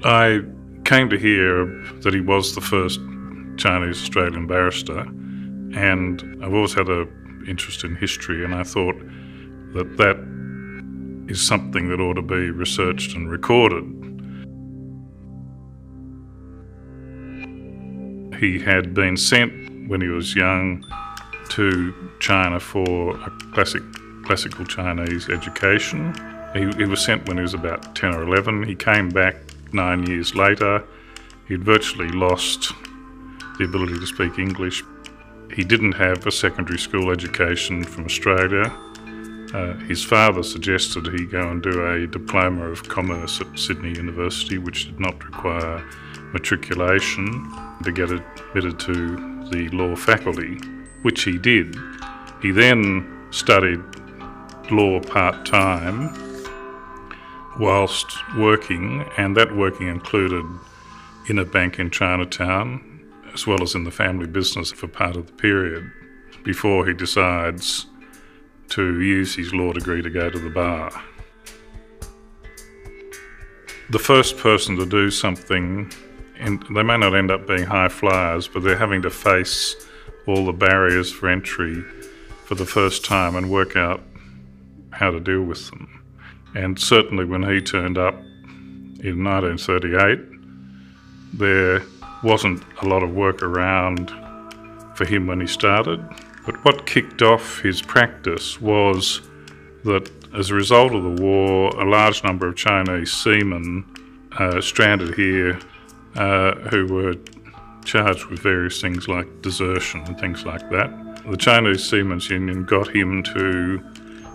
I came to hear that he was the first Chinese Australian barrister, and I've always had an interest in history, and I thought that that is something that ought to be researched and recorded. He had been sent when he was young to China for a classical Chinese education. He was sent when he was about 10 or 11. He came back 9 years later. He'd virtually lost the ability to speak English. He didn't have a secondary school education from Australia. His father suggested he go and do a diploma of commerce at Sydney University, which did not require matriculation, to get admitted to the law faculty, which he did. He then studied law part-time whilst working, and that working included in a bank in Chinatown, as well as in the family business for part of the period, before he decides to use his law degree to go to the bar. The first person to do something, and they may not end up being high flyers, but they're having to face all the barriers for entry for the first time and work out how to deal with them. And certainly when he turned up in 1938, there wasn't a lot of work around for him when he started. But what kicked off his practice was that as a result of the war, a large number of Chinese seamen stranded here who were charged with various things like desertion and things like that. The Chinese Seamen's Union got him to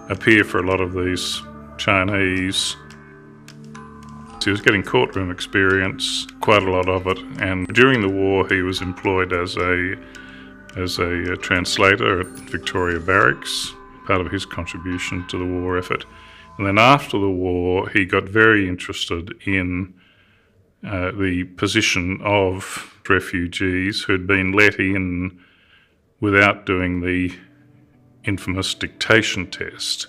appear for a lot of these Chinese. He was getting courtroom experience, quite a lot of it, and during the war he was employed as a translator at Victoria Barracks, part of his contribution to the war effort. And then after the war he got very interested in the position of refugees who'd been let in without doing the infamous dictation test.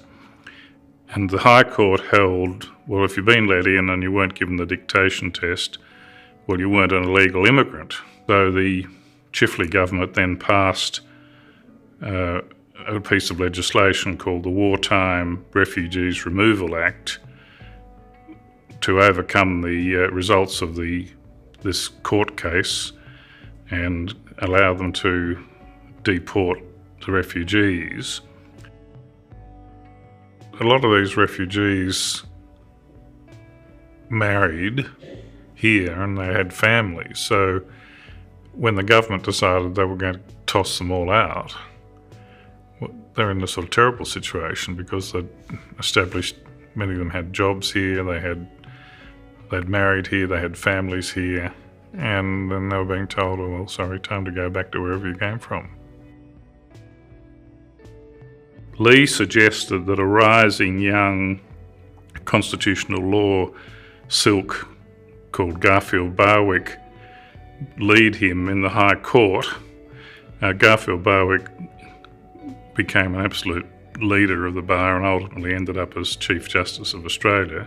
And the High Court held, well, if you've been let in and you weren't given the dictation test, well, you weren't an illegal immigrant. So the Chifley government then passed a piece of legislation called the Wartime Refugees Removal Act to overcome the results of this court case and allow them to deport the refugees. A lot of these refugees married here and they had families, so when the government decided they were going to toss them all out, they're in a sort of terrible situation because they'd established, many of them had jobs here, they'd married here, they had families here, and then they were being told, oh, well, sorry, time to go back to wherever you came from. Lee suggested that a rising young constitutional law silk called Garfield Barwick lead him in the High Court. Garfield Barwick became an absolute leader of the bar and ultimately ended up as Chief Justice of Australia,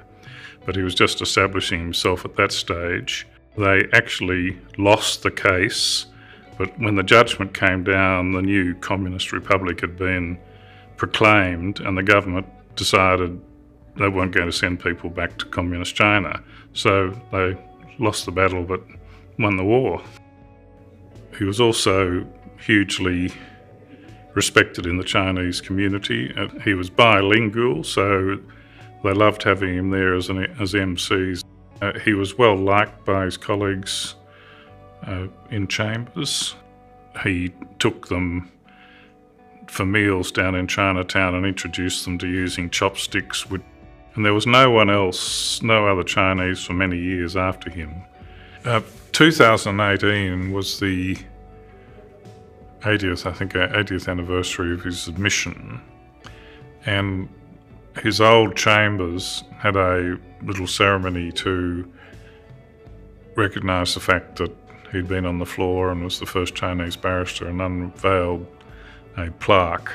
but he was just establishing himself at that stage. They actually lost the case, but when the judgment came down, the new Communist Republic had been proclaimed and the government decided they weren't going to send people back to Communist China. So they lost the battle but won the war. He was also hugely respected in the Chinese community. He was bilingual, so they loved having him there as MCs. He was well liked by his colleagues in chambers. He took them for meals down in Chinatown and introduced them to using chopsticks. And there was no one else, no other Chinese for many years after him. 2018 was the 80th anniversary of his admission. And his old chambers had a little ceremony to recognise the fact that he'd been on the floor and was the first Chinese barrister, and unveiled a plaque